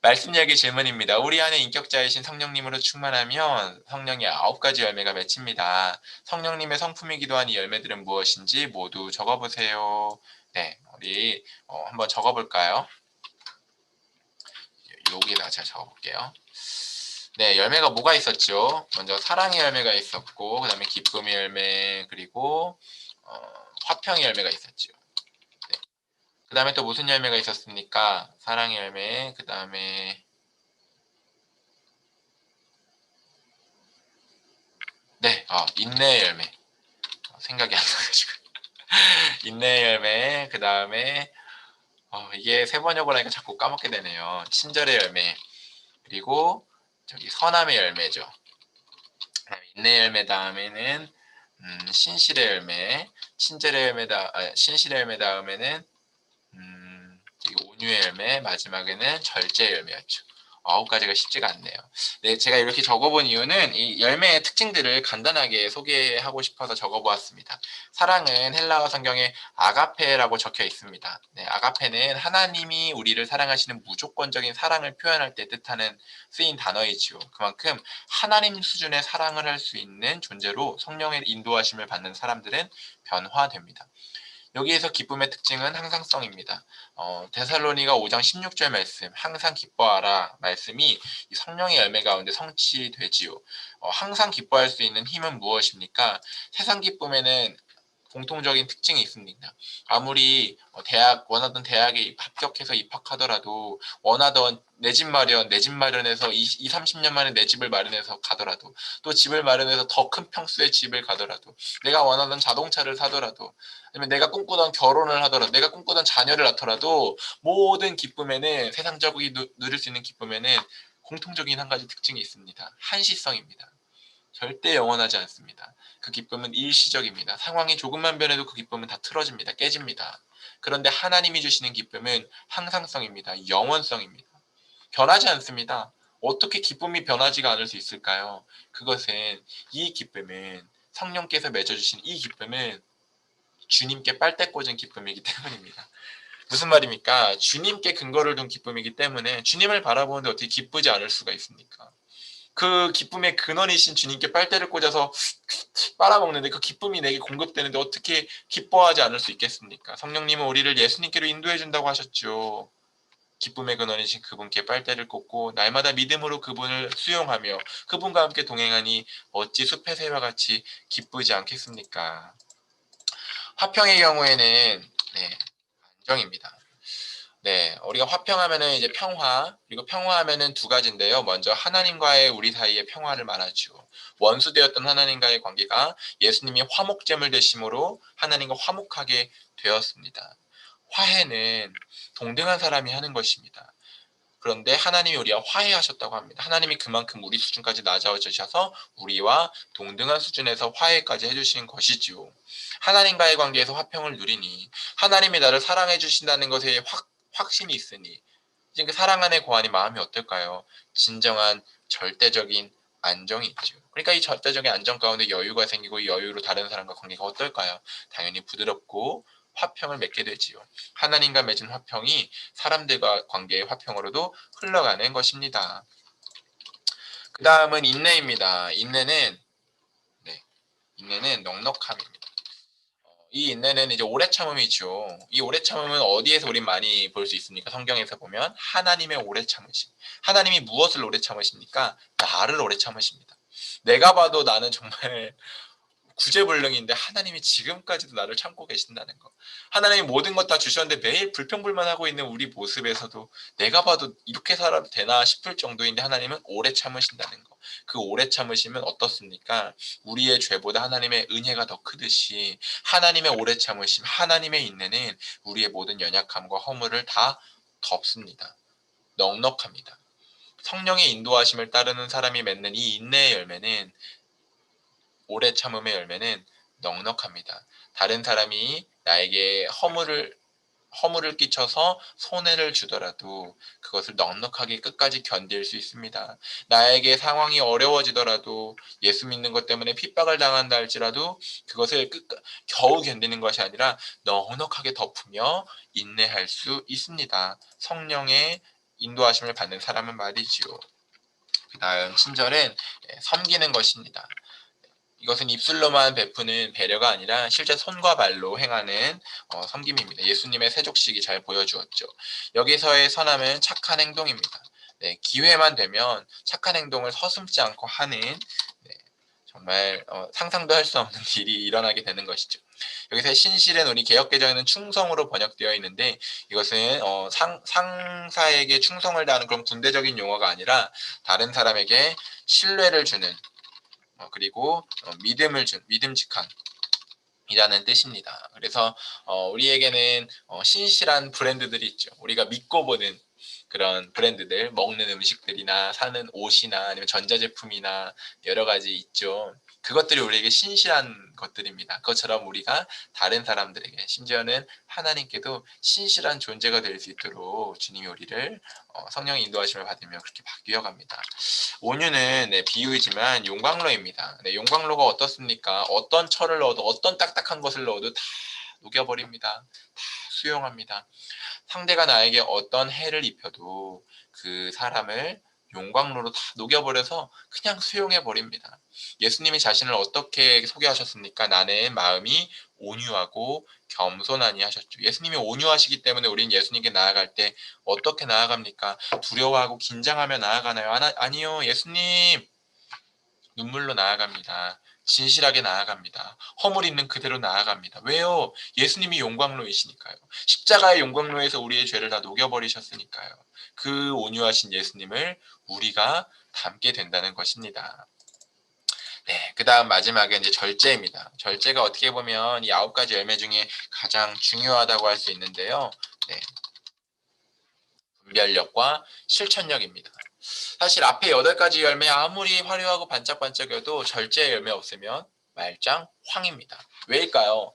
말씀 이야기 질문입니다. 우리 안에 인격자이신 성령님으로 충만하면 성령의 9가지 열매가 맺힙니다. 성령님의 성품이기도 한 이 열매들은 무엇인지 모두 적어보세요. 네, 우리 한번 적어볼까요? 여기다가 제가 적어볼게요. 네, 열매가 뭐가 있었죠? 먼저 사랑의 열매가 있었고, 그 다음에 기쁨의 열매, 그리고 화평의 열매가 있었죠. 네. 그 다음에 또 무슨 열매가 있었습니까? 사랑의 열매, 그 다음에 네, 인내의 열매. 생각이 안 나가지고. 인내의 열매, 그 다음에 이게 세 번역을 하니까 자꾸 까먹게 되네요. 친절의 열매, 그리고 저기 선함의 열매죠. 인내의 열매 다음에는 신실의 열매, 신실의 열매 다음에는 온유의 열매, 마지막에는 절제의 열매였죠. 9가지가 쉽지가 않네요. 네, 제가 이렇게 적어본 이유는 이 열매의 특징들을 간단하게 소개하고 싶어서 적어보았습니다. 사랑은 헬라어 성경에 아가페라고 적혀 있습니다. 네, 아가페는 하나님이 우리를 사랑하시는 무조건적인 사랑을 표현할 때 뜻하는 쓰인 단어이지요. 그만큼 하나님 수준의 사랑을 할 수 있는 존재로 성령의 인도하심을 받는 사람들은 변화됩니다. 여기에서 기쁨의 특징은 항상성입니다. 데살로니가 5장 16절 말씀, 항상 기뻐하라 말씀이 이 성령의 열매 가운데 성취되지요. 항상 기뻐할 수 있는 힘은 무엇입니까? 세상 기쁨에는 공통적인 특징이 있습니다. 아무리 원하던 대학에 합격해서 입학하더라도 원하던 내 집 마련, 내 집 마련해서 30년 만에 내 집을 마련해서 가더라도 또 집을 마련해서 더 큰 평수의 집을 가더라도 내가 원하던 자동차를 사더라도 아니면 내가 꿈꾸던 결혼을 하더라도 내가 꿈꾸던 자녀를 낳더라도 모든 기쁨에는 세상적으로 누릴 수 있는 기쁨에는 공통적인 한 가지 특징이 있습니다. 한시성입니다. 절대 영원하지 않습니다. 그 기쁨은 일시적입니다. 상황이 조금만 변해도 그 기쁨은 다 틀어집니다. 깨집니다. 그런데 하나님이 주시는 기쁨은 항상성입니다. 영원성입니다. 변하지 않습니다. 어떻게 기쁨이 변하지가 않을 수 있을까요? 그것은 이 기쁨은 성령께서 맺어주신 이 기쁨은 주님께 빨대 꽂은 기쁨이기 때문입니다. 무슨 말입니까? 주님께 근거를 둔 기쁨이기 때문에 주님을 바라보는데 어떻게 기쁘지 않을 수가 있습니까? 그 기쁨의 근원이신 주님께 빨대를 꽂아서 빨아먹는데 그 기쁨이 내게 공급되는데 어떻게 기뻐하지 않을 수 있겠습니까? 성령님은 우리를 예수님께로 인도해 준다고 하셨죠. 기쁨의 근원이신 그분께 빨대를 꽂고 날마다 믿음으로 그분을 수용하며 그분과 함께 동행하니 어찌 숲의 새와 같이 기쁘지 않겠습니까? 화평의 경우에는 네, 안정입니다. 네, 우리가 화평하면은 이제 평화, 그리고 평화하면은 두 가지인데요. 먼저 하나님과의 우리 사이의 평화를 말하죠. 원수되었던 하나님과의 관계가 예수님이 화목제물 되심으로 하나님과 화목하게 되었습니다. 화해는 동등한 사람이 하는 것입니다. 그런데 하나님이 우리와 화해하셨다고 합니다. 하나님이 그만큼 우리 수준까지 낮아지셔서 우리와 동등한 수준에서 화해까지 해주신 것이지요. 하나님과의 관계에서 화평을 누리니 하나님이 나를 사랑해 주신다는 것에 확신이 있으니 이제 그 사랑 안에 거하니 마음이 어떨까요? 진정한 절대적인 안정이 있죠. 그러니까 이 절대적인 안정 가운데 여유가 생기고 여유로 다른 사람과 관계가 어떨까요? 당연히 부드럽고 화평을 맺게 되지요. 하나님과 맺은 화평이 사람들과 관계의 화평으로도 흘러가는 것입니다. 그 다음은 인내입니다. 인내는 넉넉함입니다. 이 인내는 이제 오래 참음이죠. 이 오래 참음은 어디에서 우리 많이 볼 수 있습니까? 성경에서 보면 하나님의 오래 참으심. 하나님이 무엇을 오래 참으십니까? 나를 오래 참으십니다. 내가 봐도 나는 정말 구제불능인데 하나님이 지금까지도 나를 참고 계신다는 거. 하나님이 모든 것 다 주셨는데 매일 불평불만하고 있는 우리 모습에서도 내가 봐도 이렇게 살아도 되나 싶을 정도인데 하나님은 오래 참으신다는 거. 그 오래 참으시면 어떻습니까? 우리의 죄보다 하나님의 은혜가 더 크듯이 하나님의 오래 참으심, 하나님의 인내는 우리의 모든 연약함과 허물을 다 덮습니다. 넉넉합니다. 성령의 인도하심을 따르는 사람이 맺는 이 인내의 열매는 오래 참음의 열매는 넉넉합니다. 다른 사람이 나에게 허물을 끼쳐서 손해를 주더라도 그것을 넉넉하게 끝까지 견딜 수 있습니다. 나에게 상황이 어려워지더라도 예수 믿는 것 때문에 핍박을 당한다 할지라도 그것을 겨우 견디는 것이 아니라 넉넉하게 덮으며 인내할 수 있습니다. 성령의 인도하심을 받는 사람은 말이지요. 그 다음 친절은 섬기는 것입니다. 이것은 입술로만 베푸는 배려가 아니라 실제 손과 발로 행하는 섬김입니다. 예수님의 세족식이 잘 보여주었죠. 여기서의 선함은 착한 행동입니다. 네, 기회만 되면 착한 행동을 서슴지 않고 하는 정말 상상도 할 수 없는 일이 일어나게 되는 것이죠. 여기서 신실은 우리 개역개정에는 충성으로 번역되어 있는데 이것은 상사에게 충성을 다하는 그런 군대적인 용어가 아니라 다른 사람에게 신뢰를 주는 그리고 믿음을 준 믿음직한 이라는 뜻입니다. 그래서 우리에게는 신실한 브랜드들이 있죠. 우리가 믿고 보는 그런 브랜드들, 먹는 음식들이나 사는 옷이나 아니면 전자제품이나 여러 가지 있죠. 그것들이 우리에게 신실한 것들입니다. 그것처럼 우리가 다른 사람들에게 심지어는 하나님께도 신실한 존재가 될 수 있도록 주님이 우리를 성령의 인도하심을 받으며 그렇게 바뀌어 갑니다. 온유는 비유이지만 용광로입니다. 용광로가 어떻습니까? 어떤 철을 넣어도 어떤 딱딱한 것을 넣어도 다 녹여버립니다. 다 수용합니다. 상대가 나에게 어떤 해를 입혀도 그 사람을 용광로로 다 녹여버려서 그냥 수용해버립니다. 예수님이 자신을 어떻게 소개하셨습니까? 나는 마음이 온유하고 겸손하니 하셨죠. 예수님이 온유하시기 때문에 우리는 예수님께 나아갈 때 어떻게 나아갑니까? 두려워하고 긴장하며 나아가나요? 아니요. 예수님 눈물로 나아갑니다. 진실하게 나아갑니다. 허물 있는 그대로 나아갑니다. 왜요? 예수님이 용광로이시니까요. 십자가의 용광로에서 우리의 죄를 다 녹여버리셨으니까요. 그 온유하신 예수님을 우리가 닮게 된다는 것입니다. 네, 그 다음 마지막에 이제 절제입니다. 절제가 어떻게 보면 이 9가지 열매 중에 가장 중요하다고 할 수 있는데요. 네, 분별력과 실천력입니다. 사실 앞에 8가지 열매 아무리 화려하고 반짝반짝여도 절제 열매 없으면 말짱 황입니다. 왜일까요?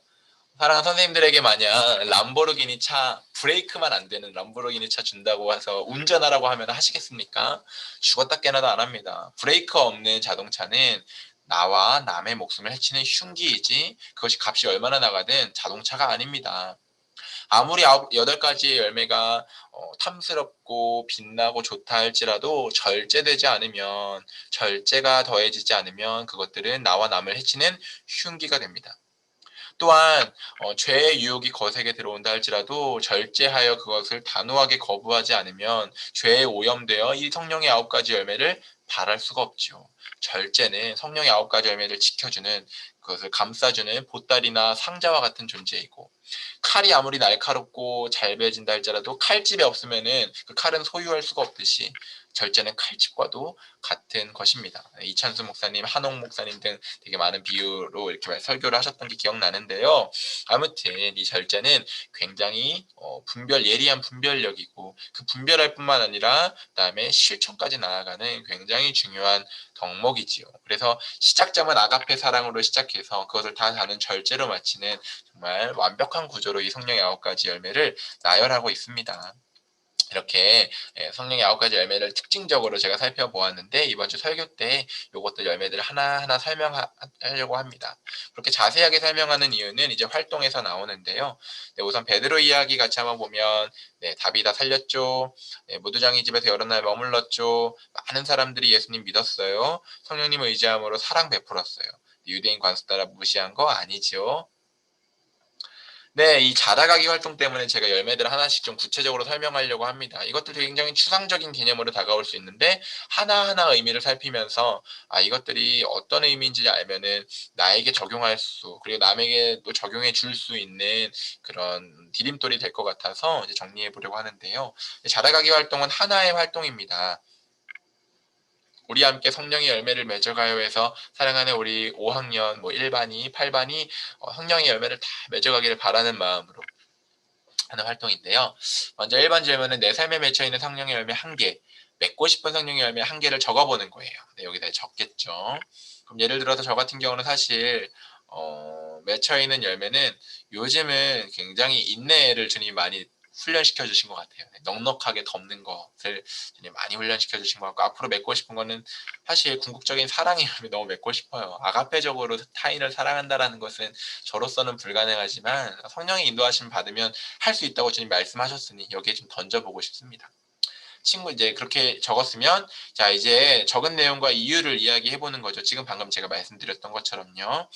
사랑하는 선생님들에게 만약 람보르기니 차 브레이크만 안 되는 람보르기니 차 준다고 해서 운전하라고 하면 하시겠습니까? 죽었다 깨나다 안 합니다. 브레이크 없는 자동차는 나와 남의 목숨을 해치는 흉기이지 그것이 값이 얼마나 나가든 자동차가 아닙니다. 아무리 8가지의 열매가 탐스럽고 빛나고 좋다 할지라도 절제되지 않으면 절제가 더해지지 않으면 그것들은 나와 남을 해치는 흉기가 됩니다. 또한 죄의 유혹이 거세게 들어온다 할지라도 절제하여 그것을 단호하게 거부하지 않으면 죄에 오염되어 이 성령의 9가지 열매를 발할 수가 없지요. 절제는 성령의 9가지 열매를 지켜주는 그것을 감싸주는 보따리나 상자와 같은 존재이고 칼이 아무리 날카롭고 잘 베어진다 할지라도 칼집이 없으면은 그 칼은 소유할 수가 없듯이 절제는 칼집과도 같은 것입니다. 이찬수 목사님, 한옥 목사님 등 되게 많은 비유로 이렇게 설교를 하셨던 게 기억나는데요. 아무튼 이 절제는 굉장히 예리한 분별력이고 그 분별할 뿐만 아니라 그다음에 실천까지 나아가는 굉장히 중요한 덕목이지요. 그래서 시작점은 아가페 사랑으로 시작해서 그것을 다 다른 절제로 마치는 정말 완벽한 구조로 이 성령의 9가지 열매를 나열하고 있습니다. 이렇게 성령의 9가지 열매를 특징적으로 제가 살펴보았는데 이번 주 설교 때 이것들 열매들을 하나하나 설명하려고 합니다. 그렇게 자세하게 설명하는 이유는 이제 활동에서 나오는데요. 네, 우선 베드로 이야기 같이 한번 보면 답이 다 살렸죠. 무두장이 집에서 여러 날 머물렀죠. 많은 사람들이 예수님 믿었어요. 성령님을 의지함으로 사랑 베풀었어요. 유대인 관습 따라 무시한 거 아니지요. 네, 이 자라가기 활동 때문에 제가 열매들을 하나씩 좀 구체적으로 설명하려고 합니다. 이것들이 굉장히 추상적인 개념으로 다가올 수 있는데 하나하나 의미를 살피면서 이것들이 어떤 의미인지 알면은 나에게 적용할 수 그리고 남에게 또 적용해 줄 수 있는 그런 디딤돌이 될 것 같아서 이제 정리해 보려고 하는데요. 자라가기 활동은 하나의 활동입니다. 우리 함께 성령의 열매를 맺어가요 해서 사랑하는 우리 5학년, 1반이, 8반이 성령의 열매를 다 맺어가기를 바라는 마음으로 하는 활동인데요. 먼저 1번 질문은 내 삶에 맺혀있는 성령의 열매 1개, 맺고 싶은 성령의 열매 1개를 적어보는 거예요. 여기다 적겠죠. 그럼 예를 들어서 저 같은 경우는 사실 맺혀있는 열매는 요즘은 굉장히 인내를 주님이 많이 훈련시켜 주신 것 같아요. 넉넉하게 덮는 것을 많이 훈련시켜 주신 것 같고 앞으로 맺고 싶은 거는 사실 궁극적인 사랑의 열매 너무 맺고 싶어요. 아가페적으로 타인을 사랑한다라는 것은 저로서는 불가능하지만 성령의 인도하심 받으면 할 수 있다고 주님 말씀하셨으니 여기에 좀 던져보고 싶습니다. 친구 이제 그렇게 적었으면 자 이제 적은 내용과 이유를 이야기해 보는 거죠. 지금 방금 제가 말씀드렸던 것처럼요.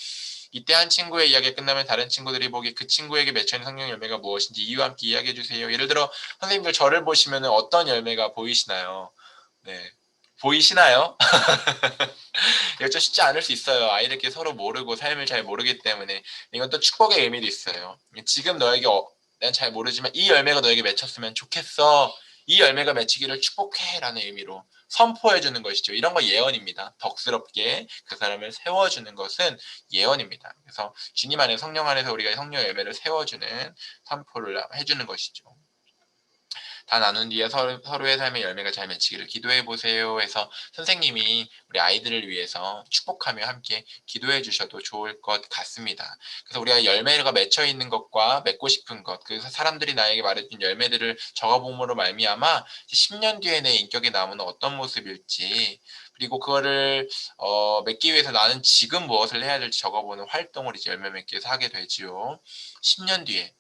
이때 한 친구의 이야기가 끝나면 다른 친구들이 보기 그 친구에게 맺혀있는 성령 열매가 무엇인지 이유와 함께 이야기해 주세요. 예를 들어 선생님들 저를 보시면 어떤 열매가 보이시나요? 네. 보이시나요? 이거 좀 쉽지 않을 수 있어요. 아이들끼리 서로 모르고 삶을 잘 모르기 때문에. 이건 또 축복의 의미도 있어요. 지금 너에게 난 잘 모르지만 이 열매가 너에게 맺혔으면 좋겠어. 이 열매가 맺히기를 축복해 라는 의미로 선포해 주는 것이죠. 이런 거 예언입니다. 덕스럽게 그 사람을 세워주는 것은 예언입니다. 그래서 주님 안에 성령 안에서 우리가 성령 열매를 세워주는 선포를 해주는 것이죠. 다 나눈 뒤에 서로의 삶의 열매가 잘 맺히기를 기도해 보세요 해서 선생님이 우리 아이들을 위해서 축복하며 함께 기도해 주셔도 좋을 것 같습니다. 그래서 우리가 열매가 맺혀 있는 것과 맺고 싶은 것, 그래서 사람들이 나에게 말해준 열매들을 적어봄으로 말미암아 10년 뒤에 내 인격의 나무는 어떤 모습일지, 그리고 그거를 맺기 위해서 나는 지금 무엇을 해야 될지 적어보는 활동을 이제 열매 맺기 위해서 하게 되지요. 10년 뒤에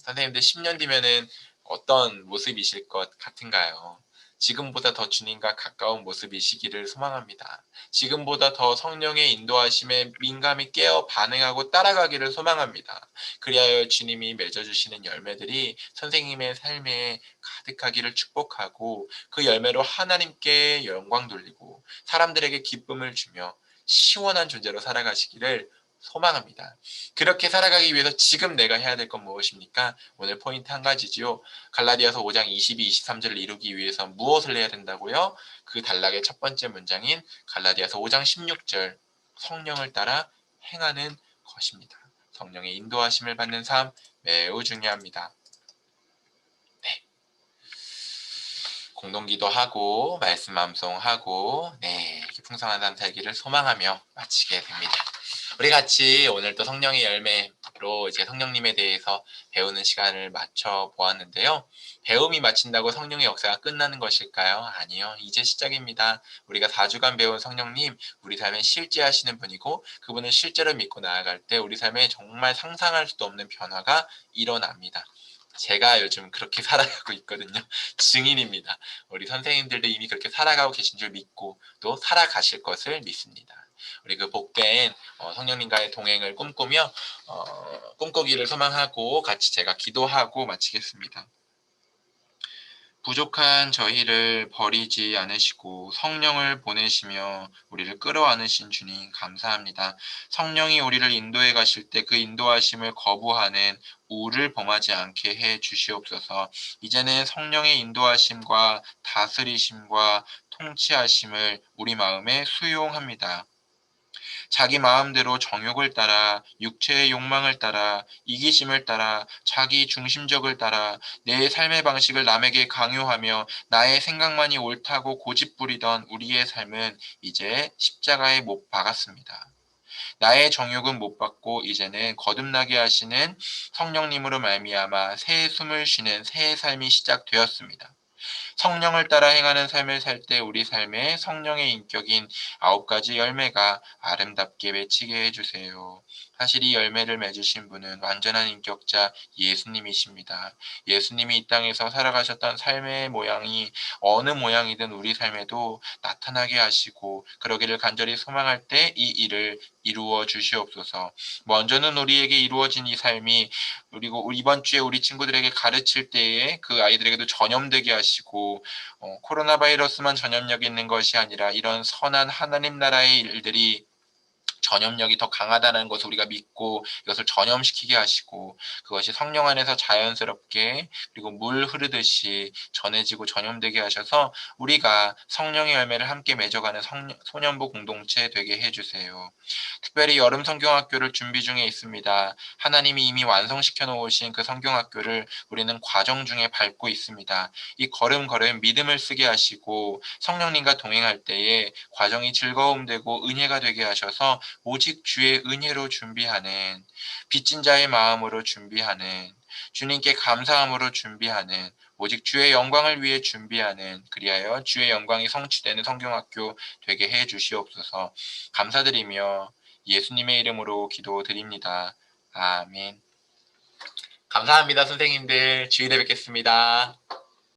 선생님들 10년 뒤면은 어떤 모습이실 것 같은가요? 지금보다 더 주님과 가까운 모습이시기를 소망합니다. 지금보다 더 성령의 인도하심에 민감히 깨어 반응하고 따라가기를 소망합니다. 그리하여 주님이 맺어주시는 열매들이 선생님의 삶에 가득하기를 축복하고 그 열매로 하나님께 영광 돌리고 사람들에게 기쁨을 주며 시원한 존재로 살아가시기를 소망합니다. 그렇게 살아가기 위해서 지금 내가 해야 될 건 무엇입니까? 오늘 포인트 한 가지지요. 갈라디아서 5장 22, 23절을 이루기 위해서 무엇을 해야 된다고요? 그 단락의 첫 번째 문장인 갈라디아서 5장 16절 성령을 따라 행하는 것입니다. 성령의 인도하심을 받는 삶 매우 중요합니다. 네. 공동기도하고 말씀 암송하고 풍성한 삶 살기를 소망하며 마치게 됩니다. 우리 같이 오늘 또 성령의 열매로 이제 성령님에 대해서 배우는 시간을 맞춰 보았는데요. 배움이 마친다고 성령의 역사가 끝나는 것일까요? 아니요. 이제 시작입니다. 우리가 4주간 배운 성령님, 우리 삶에 실제 하시는 분이고 그분을 실제로 믿고 나아갈 때 우리 삶에 정말 상상할 수도 없는 변화가 일어납니다. 제가 요즘 그렇게 살아가고 있거든요. 증인입니다. 우리 선생님들도 이미 그렇게 살아가고 계신 줄 믿고 또 살아가실 것을 믿습니다. 우리 그 복된 성령님과의 동행을 꿈꾸며 꿈꾸기를 소망하고 같이 제가 기도하고 마치겠습니다. 부족한 저희를 버리지 않으시고 성령을 보내시며 우리를 끌어안으신 주님 감사합니다. 성령이 우리를 인도해 가실 때 그 인도하심을 거부하는 우를 범하지 않게 해 주시옵소서. 이제는 성령의 인도하심과 다스리심과 통치하심을 우리 마음에 수용합니다. 자기 마음대로 정욕을 따라 육체의 욕망을 따라 이기심을 따라 자기 중심적을 따라 내 삶의 방식을 남에게 강요하며 나의 생각만이 옳다고 고집부리던 우리의 삶은 이제 십자가에 못 박았습니다. 나의 정욕은 못 받고 이제는 거듭나게 하시는 성령님으로 말미암아 새 숨을 쉬는 새 삶이 시작되었습니다. 성령을 따라 행하는 삶을 살 때 우리 삶에 성령의 인격인 9가지 열매가 아름답게 맺히게 해주세요. 사실 이 열매를 맺으신 분은 완전한 인격자 예수님이십니다. 예수님이 이 땅에서 살아가셨던 삶의 모양이 어느 모양이든 우리 삶에도 나타나게 하시고 그러기를 간절히 소망할 때 이 일을 이루어 주시옵소서. 먼저는 우리에게 이루어진 이 삶이 그리고 이번 주에 우리 친구들에게 가르칠 때에 그 아이들에게도 전염되게 하시고 코로나 바이러스만 전염력이 있는 것이 아니라 이런 선한 하나님 나라의 일들이 전염력이 더 강하다는 것을 우리가 믿고 이것을 전염시키게 하시고 그것이 성령 안에서 자연스럽게 그리고 물 흐르듯이 전해지고 전염되게 하셔서 우리가 성령의 열매를 함께 맺어가는 소년부 공동체 되게 해주세요. 특별히 여름 성경학교를 준비 중에 있습니다. 하나님이 이미 완성시켜 놓으신 그 성경학교를 우리는 과정 중에 밟고 있습니다. 이 걸음걸음 믿음을 쓰게 하시고 성령님과 동행할 때에 과정이 즐거움되고 은혜가 되게 하셔서 오직 주의 은혜로 준비하는 빚진 자의 마음으로 준비하는 주님께 감사함으로 준비하는 오직 주의 영광을 위해 준비하는 그리하여 주의 영광이 성취되는 성경학교 되게 해 주시옵소서. 감사드리며 예수님의 이름으로 기도드립니다. 아멘. 감사합니다, 선생님들. 주일에 뵙겠습니다.